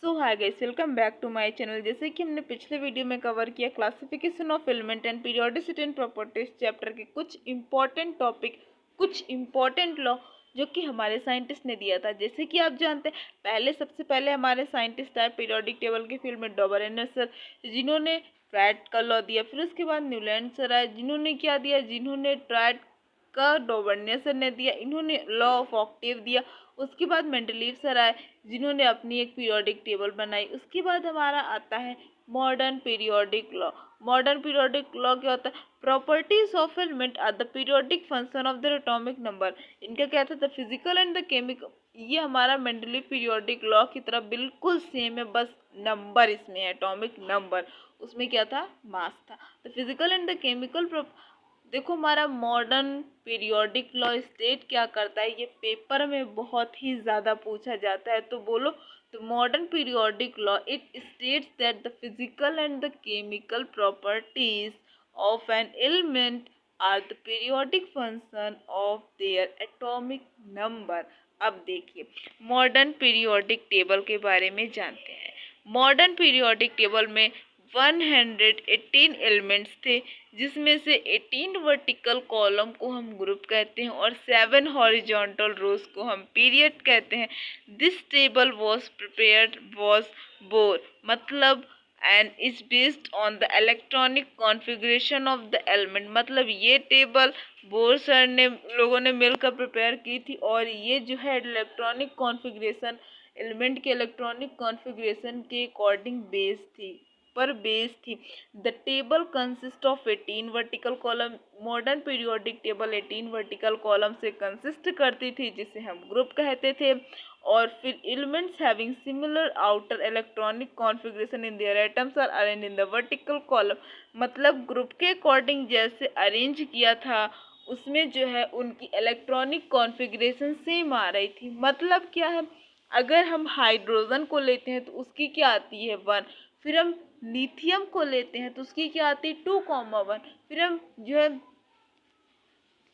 So hi guys, welcome back to my channel. जैसे कि हमने पिछले वीडियो में कवर किया classification of element and periodicity and properties chapter के कुछ इंपॉर्टेंट टॉपिक, कुछ इंपॉर्टेंट लॉ जो कि हमारे साइंटिस्ट ने दिया था। जैसे कि आप जानते हैं, सबसे पहले हमारे साइंटिस्ट आए पीरियोडिक टेबल के फील्ड में डॉबरेनर सर, जिन्होंने ट्राइड का लॉ दिया। फिर उसके बाद न्यूलैंड सर आए, जिन्होंने क्या दिया, जिन्होंने ट्राइड का डॉबरेनर सर ने दिया, इन्होंने लॉ ऑफ ऑक्टेव दिया। उसके बाद मेंडलीव सर आए, जिन्होंने अपनी एक पीरियोडिक टेबल बनाई। उसके बाद हमारा आता है modern periodic law. Modern periodic law क्या होता है? Properties of element are the periodic function of the atomic number. इनका क्या था? The physical and the chemical. ये हमारा मेंडलीव पीरियोडिक लॉ की तरह बिल्कुल सेम है, बस नंबर इसमें है, एटॉमिक नंबर। उसमें क्या था? मास था। The physical and the chemical. देखो, हमारा मॉडर्न पीरियोडिक लॉ स्टेट क्या करता है, ये पेपर में बहुत ही ज़्यादा पूछा जाता है, तो बोलो। तो modern periodic law it states that the physical and the chemical properties of an element are the periodic function of their atomic number. अब देखिए, मॉडर्न पीरियोडिक टेबल के बारे में जानते हैं। मॉडर्न पीरियोडिक टेबल में 118 एलिमेंट्स थे, जिसमें से 18 वर्टिकल कॉलम को हम ग्रुप कहते हैं और 7 हॉरिजॉन्टल रोज को हम पीरियड कहते हैं। This table was prepared was Bohr मतलब and is based on the electronic configuration of the element. मतलब ये टेबल बोर सर ने लोगों ने मिलकर प्रिपेयर की थी, और ये जो है इलेक्ट्रॉनिक कॉन्फ़िगरेशन, एलिमेंट के इलेक्ट्रॉनिक कॉन्फ़िगरेशन के अकॉर्डिंग बेस थी। The table consist of 18 vertical column. Modern periodic table 18 vertical column से कंसिस्ट करती थी, जिसे हम ग्रुप कहते थे। और फिर elements having similar outer electronic configuration in their atoms are arranged in the vertical column. मतलब ग्रुप के अकॉर्डिंग जैसे अरेंज किया था, उसमें जो है उनकी इलेक्ट्रॉनिक कॉन्फ़िगरेशन सेम आ रही थी। मतलब क्या है, अगर हम हाइड्रोजन को लेते हैं तो उसकी क्या आती है? 1। फिर हम लिथियम को लेते हैं तो उसकी क्या आती है? 2,1। फिर हम जो है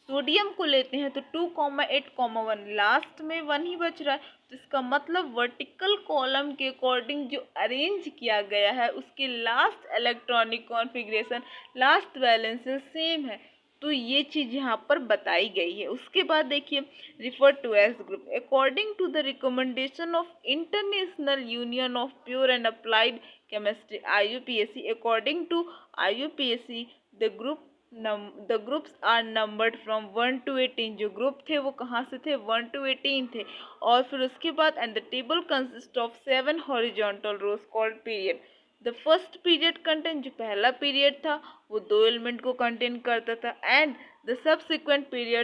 सोडियम को लेते हैं तो 2,8,1। लास्ट में 1 ही बच रहा है। तो इसका मतलब वर्टिकल कॉलम के अकॉर्डिंग जो अरेंज किया गया है, उसके last electronic configuration, last valency same है। तो ये चीज़ यहाँ पर बताई गई है। उसके बाद देखिए, refer to as group according to the recommendation of International Union of Pure and Applied Chemistry IUPAC। According to IUPAC the groups are numbered from 1 to 18। जो ग्रुप थे वो कहाँ से थे? 1 to 18 थे। और फिर उसके बाद and the table consist of 7 horizontal rows called period. The first period contain, जो पहला पीरियड था वो 2 एलिमेंट को कंटेन करता था, एंड द सबसिक्वेंट पीरियड